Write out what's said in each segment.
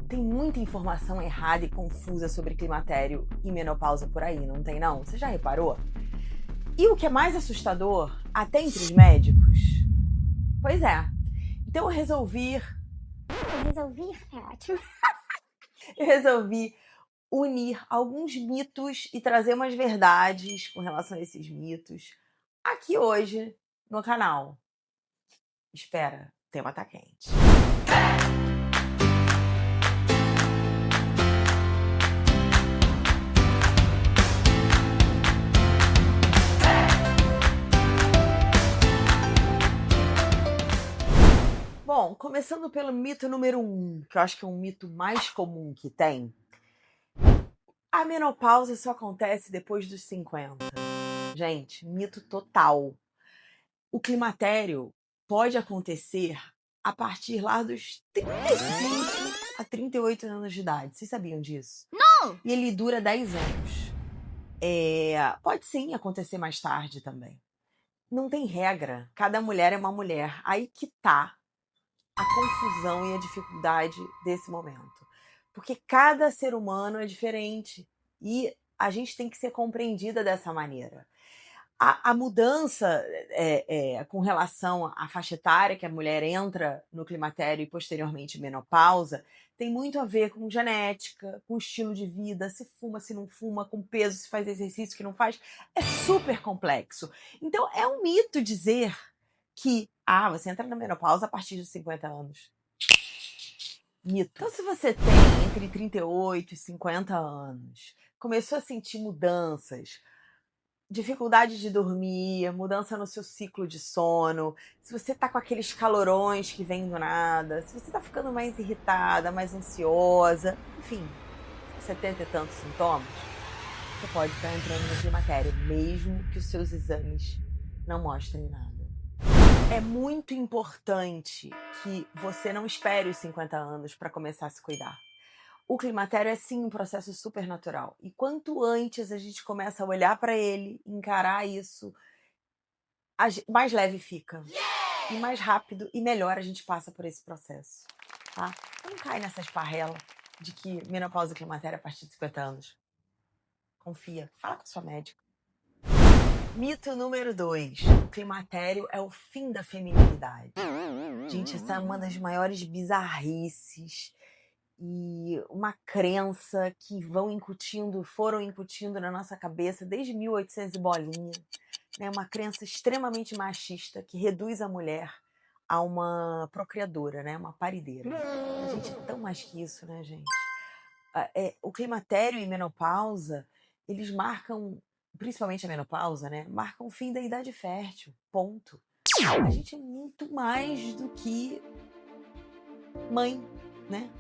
Tem muita informação errada e confusa sobre climatério e menopausa por aí, não tem não? Você já reparou? E o que é mais assustador, até entre os médicos? Pois é. Então eu resolvi É ótimo. unir alguns mitos e trazer umas verdades com relação a esses mitos aqui hoje no canal. Espera, o tema tá quente. Bom, começando pelo mito número 1, que eu acho que é um mito mais comum que tem. A menopausa só acontece depois dos 50. Gente, mito total. O climatério pode acontecer a partir lá dos 35 a 38 anos de idade. Vocês sabiam disso? Não! E ele dura 10 anos. Pode sim acontecer mais tarde também. Não tem regra. Cada mulher é uma mulher. Aí que tá a confusão e a dificuldade desse momento. Porque cada ser humano é diferente e a gente tem que ser compreendida dessa maneira. A mudança com relação à faixa etária que a mulher entra no climatério e posteriormente menopausa tem muito a ver com genética, com estilo de vida, se fuma, se não fuma, com peso, se faz exercício, que não faz. É super complexo. Então é um mito dizer que você entra na menopausa a partir dos 50 anos. Mito. Então, se você tem entre 38 e 50 anos, começou a sentir mudanças, dificuldade de dormir, mudança no seu ciclo de sono, se você tá com aqueles calorões que vêm do nada, se você tá ficando mais irritada, mais ansiosa, enfim, 70 e tantos sintomas, você pode estar entrando no climatério, mesmo que os seus exames não mostrem nada. É muito importante que você não espere os 50 anos para começar a se cuidar. O climatério é sim um processo super natural. E quanto antes a gente começa a olhar para ele, encarar isso, mais leve fica. E mais rápido e melhor a gente passa por esse processo. Tá? Então não cai nessa esparrela de que menopausa e climatério é a partir de 50 anos. Confia, fala com a sua médica. Mito número 2. O climatério é o fim da feminilidade. Gente, essa é uma das maiores bizarrices e uma crença que foram incutindo na nossa cabeça desde 1800 e bolinha, né? Uma crença extremamente machista que reduz a mulher a uma procriadora, né? Uma parideira. A gente é tão mais que isso, né, gente? O climatério e menopausa, eles marcam, principalmente a menopausa, né? Marcam o fim da idade fértil, ponto. A gente é muito mais do que mãe, né?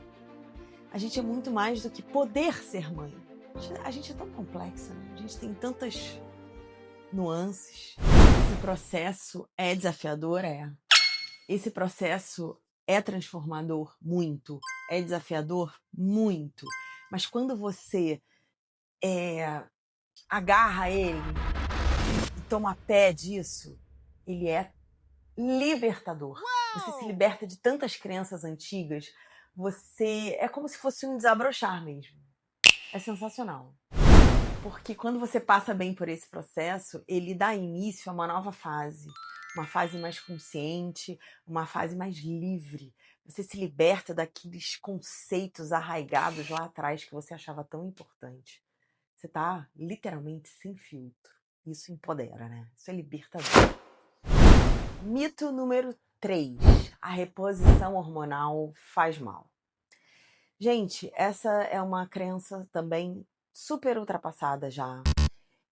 A gente é muito mais do que poder ser mãe. A gente é tão complexa, né? A gente tem tantas nuances. Esse processo é desafiador, é. Esse processo é transformador, muito. É desafiador, muito. Mas quando você agarra ele e toma pé disso, ele é libertador. Você se liberta de tantas crenças antigas. É como se fosse um desabrochar mesmo. É sensacional. Porque quando você passa bem por esse processo, ele dá início a uma nova fase. Uma fase mais consciente, uma fase mais livre. Você se liberta daqueles conceitos arraigados lá atrás que você achava tão importante. Você tá literalmente sem filtro. Isso empodera, né? Isso é libertador. Mito número 3. A reposição hormonal faz mal. Gente, essa é uma crença também super ultrapassada já.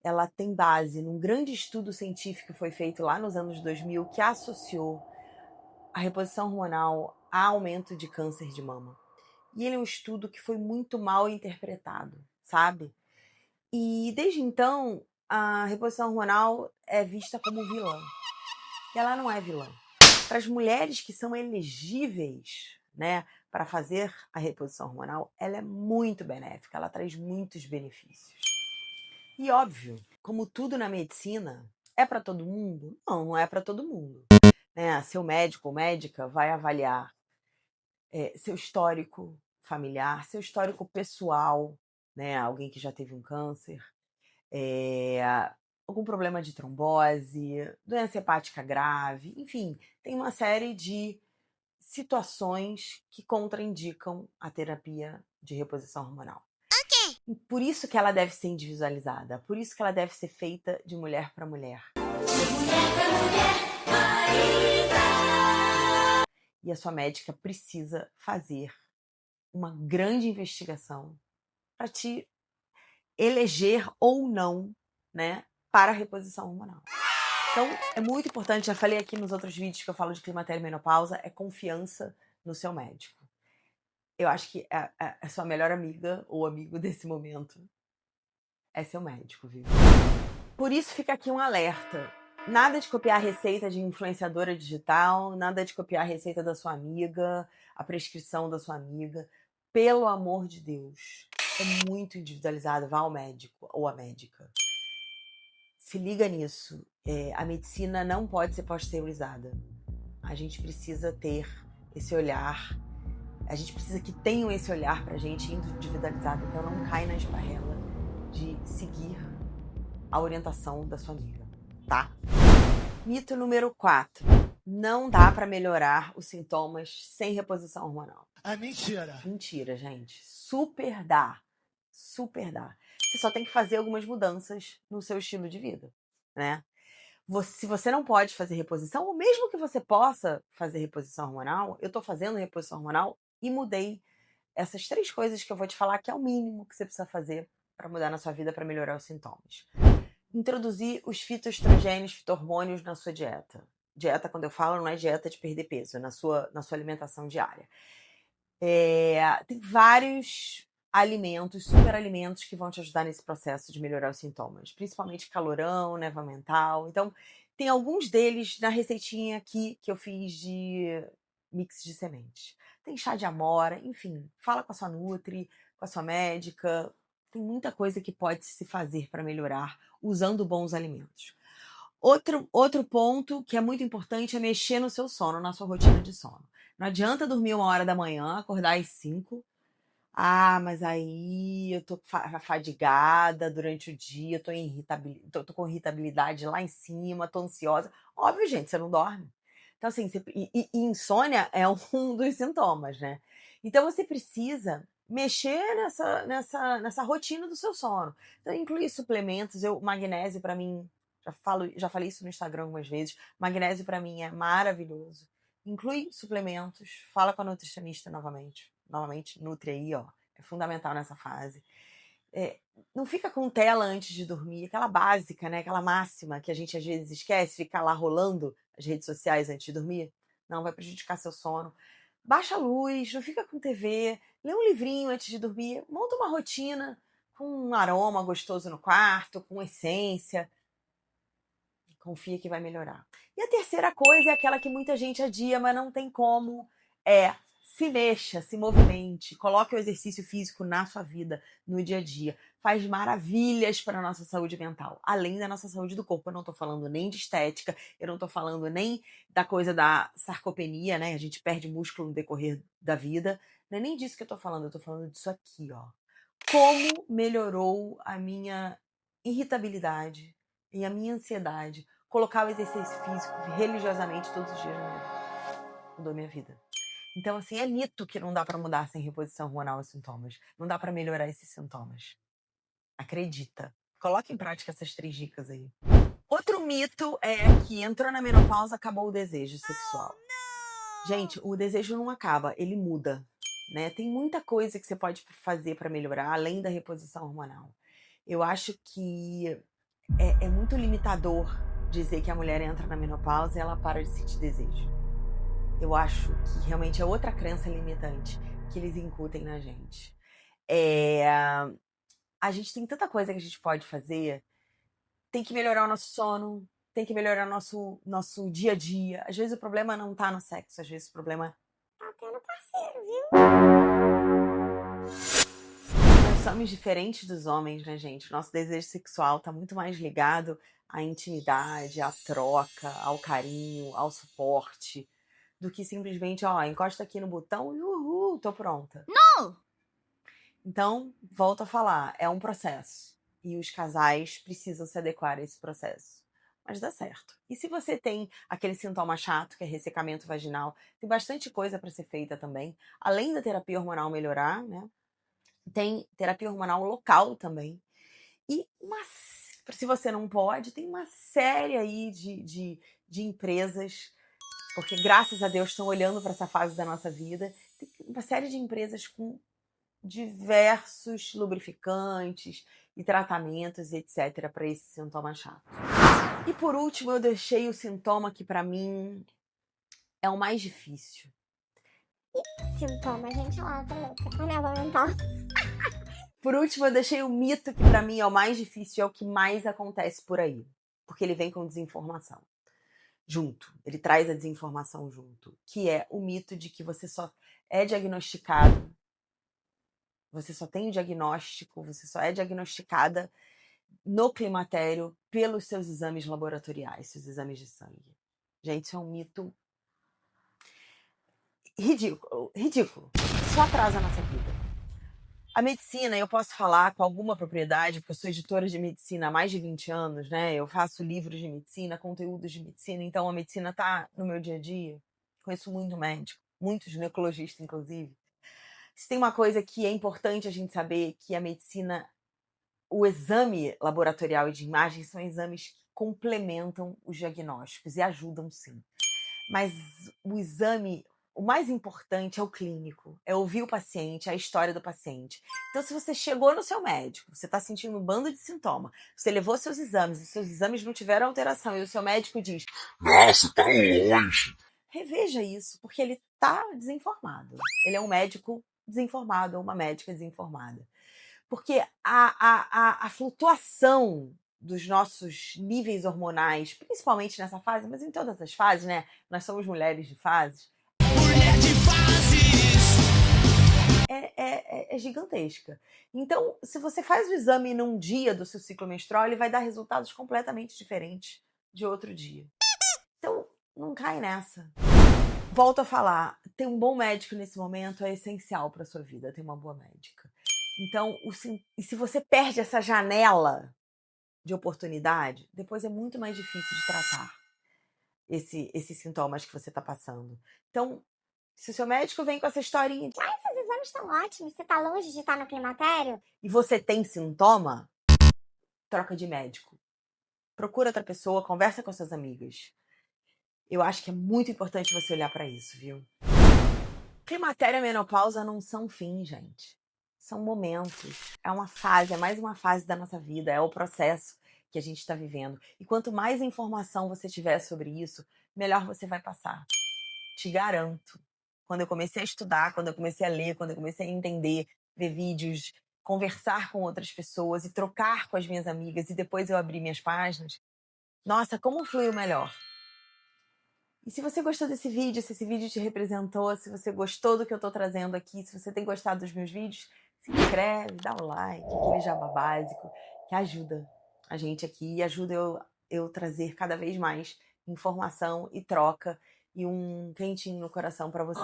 Ela tem base num grande estudo científico que foi feito lá nos anos 2000 que associou a reposição hormonal a aumento de câncer de mama. E ele é um estudo que foi muito mal interpretado, sabe? E desde então, a reposição hormonal é vista como vilã. E ela não é vilã. Para as mulheres que são elegíveis, né, para fazer a reposição hormonal, ela é muito benéfica, ela traz muitos benefícios. E óbvio, como tudo na medicina, é para todo mundo? Não, não é para todo mundo. Né? Seu médico ou médica vai avaliar seu histórico familiar, seu histórico pessoal, né? Alguém que já teve um câncer, algum problema de trombose, doença hepática grave, enfim, tem uma série de situações que contraindicam a terapia de reposição hormonal. E por isso que ela deve ser individualizada, por isso que ela deve ser feita de mulher para mulher. E a sua médica precisa fazer uma grande investigação para te eleger ou não, né, para a reposição hormonal. Então, é muito importante, já falei aqui nos outros vídeos que eu falo de climatério e menopausa, é confiança no seu médico. Eu acho que a sua melhor amiga ou amigo desse momento é seu médico, viu? Por isso fica aqui um alerta. Nada de copiar a receita de influenciadora digital, nada de copiar a receita da sua amiga, a prescrição da sua amiga. Pelo amor de Deus, é muito individualizado, vá ao médico ou à médica. Se liga nisso, a medicina não pode ser pasteurizada. A gente precisa ter esse olhar, a gente precisa que tenham esse olhar pra gente individualizado, então não cai na esparrela de seguir a orientação da sua amiga, tá? Mito número 4. Não dá pra melhorar os sintomas sem reposição hormonal. É mentira. Mentira, gente. Super dá. Super dá. Você só tem que fazer algumas mudanças no seu estilo de vida, né? Se você não pode fazer reposição, ou mesmo que você possa fazer reposição hormonal, eu tô fazendo reposição hormonal e mudei essas 3 coisas que eu vou te falar que é o mínimo que você precisa fazer para mudar na sua vida, para melhorar os sintomas. Introduzir os fitoestrogênios, fito-hormônios na sua dieta. Dieta, quando eu falo, não é dieta de perder peso, é na sua alimentação diária. Tem vários alimentos, superalimentos que vão te ajudar nesse processo de melhorar os sintomas, principalmente calorão, névoa mental. Então, tem alguns deles na receitinha aqui que eu fiz de mix de sementes. Tem chá de amora, enfim, fala com a sua nutri, com a sua médica. Tem muita coisa que pode se fazer para melhorar usando bons alimentos. Outro ponto que é muito importante é mexer no seu sono, na sua rotina de sono. Não adianta dormir 1h da manhã, acordar às 5. Mas aí eu tô fadigada durante o dia, tô com irritabilidade lá em cima, tô ansiosa. Óbvio, gente, você não dorme. Então, assim, e insônia é um dos sintomas, né? Então, você precisa mexer nessa rotina do seu sono. Então, incluir suplementos. Magnésio, para mim, já falei isso no Instagram algumas vezes, magnésio para mim é maravilhoso. Inclui suplementos, fala com a nutricionista novamente, nutri aí, ó, é fundamental nessa fase. Não fica com tela antes de dormir, aquela básica, né, aquela máxima que a gente às vezes esquece, ficar lá rolando as redes sociais antes de dormir, não, vai prejudicar seu sono. Baixa a luz, não fica com TV, lê um livrinho antes de dormir, monta uma rotina com um aroma gostoso no quarto, com essência. Confia que vai melhorar. E a terceira coisa é aquela que muita gente adia, mas não tem como, se mexa, se movimente, coloque o exercício físico na sua vida, no dia a dia. Faz maravilhas para a nossa saúde mental, além da nossa saúde do corpo. Eu não estou falando nem de estética, eu não estou falando nem da coisa da sarcopenia, né? A gente perde músculo no decorrer da vida. Não é nem disso que eu estou falando, eu estou falando disso aqui, ó. Como melhorou a minha irritabilidade e a minha ansiedade colocar o exercício físico religiosamente todos os dias na minha vida. Mudou minha vida. Então, assim, é mito que não dá pra mudar sem reposição hormonal os sintomas. Não dá pra melhorar esses sintomas. Acredita. Coloque em prática essas 3 dicas aí. Outro mito é que entrou na menopausa, acabou o desejo sexual. Gente, o desejo não acaba, ele muda, né? Tem muita coisa que você pode fazer pra melhorar, além da reposição hormonal. Eu acho que é muito limitador dizer que a mulher entra na menopausa e ela para de sentir desejo. Eu acho que realmente é outra crença limitante que eles incutem na gente. A gente tem tanta coisa que a gente pode fazer. Tem que melhorar o nosso sono, tem que melhorar o nosso dia a dia. Às vezes o problema não tá no sexo, às vezes o problema Tá tendo parceiro, viu? Nós somos diferentes dos homens, né, gente? O nosso desejo sexual tá muito mais ligado à intimidade, à troca, ao carinho, ao suporte, do que simplesmente, ó, encosta aqui no botão e uhul, tô pronta. No! Então, volto a falar, é um processo. E os casais precisam se adequar a esse processo. Mas dá certo. E se você tem aquele sintoma chato, que é ressecamento vaginal, tem bastante coisa para ser feita também. Além da terapia hormonal melhorar, né? Tem terapia hormonal local também. E se você não pode, tem uma série aí de empresas, porque graças a Deus estão olhando para essa fase da nossa vida. Tem uma série de empresas com diversos lubrificantes e tratamentos, etc., para esse sintoma chato. E por último, eu deixei o sintoma que para mim é o mais difícil. Sintoma, gente, lá, tô louca. Fundamental. Por último, eu deixei o mito que para mim é o mais difícil e é o que mais acontece por aí. Porque ele vem com desinformação junto. Ele traz a desinformação junto. Que é o mito de que você só é diagnosticado, você só tem o diagnóstico, você só é diagnosticada no climatério pelos seus exames laboratoriais, seus exames de sangue. Gente, isso é um mito ridículo, ridículo. Só atrasa a nossa vida. A medicina, eu posso falar com alguma propriedade, porque eu sou editora de medicina há mais de 20 anos, né? Eu faço livros de medicina, conteúdos de medicina, então a medicina está no meu dia a dia. Conheço muito médico, muitos ginecologistas, inclusive. Se tem uma coisa que é importante a gente saber, que a medicina, o exame laboratorial e de imagem são exames que complementam os diagnósticos e ajudam sim. Mas o exame, o mais importante é o clínico, é ouvir o paciente, a história do paciente. Então, se você chegou no seu médico, você está sentindo um bando de sintoma, você levou seus exames e seus exames não tiveram alteração e o seu médico diz: Nossa, tá longe. reveja isso, porque ele está desinformado. Ele é um médico desinformado ou uma médica desinformada. Porque a flutuação dos nossos níveis hormonais, principalmente nessa fase, mas em todas as fases, né? Nós somos mulheres de fases. Mulher de fases! É gigantesca. Então, se você faz o exame num dia do seu ciclo menstrual, ele vai dar resultados completamente diferentes de outro dia. Então, não cai nessa. Volto a falar, ter um bom médico nesse momento é essencial para sua vida, ter uma boa médica. Então, e se você perde essa janela de oportunidade, depois é muito mais difícil de tratar esses sintomas que você está passando. Então, se o seu médico vem com essa historinha de Esses exames estão ótimos. Você tá longe de estar no climatério? e você tem sintoma, troca de médico. Procura outra pessoa, conversa com suas amigas. Eu acho que é muito importante você olhar para isso, viu? Climatério e menopausa não são fim, gente. São momentos. É uma fase, é mais uma fase da nossa vida, é o processo que a gente está vivendo. E quanto mais informação você tiver sobre isso, melhor você vai passar. Te garanto. Quando eu comecei a estudar, quando eu comecei a ler, quando eu comecei a entender, ver vídeos, conversar com outras pessoas e trocar com as minhas amigas e depois eu abrir minhas páginas, nossa, como fluiu melhor. E se você gostou desse vídeo, se esse vídeo te representou, se você gostou do que eu tô trazendo aqui, se você tem gostado dos meus vídeos, se inscreve, dá o like, aquele jabá básico, que ajuda a gente aqui e ajuda eu trazer cada vez mais informação e troca e um quentinho no coração para você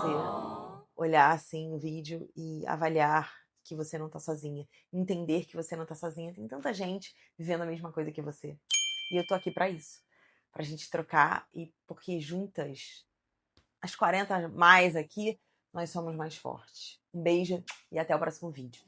olhar assim o vídeo e avaliar que você não tá sozinha, entender que você não tá sozinha. Tem tanta gente vivendo a mesma coisa que você. E eu tô aqui para isso. Pra gente trocar, e porque juntas, as 40 mais aqui, nós somos mais fortes. Um beijo e até o próximo vídeo.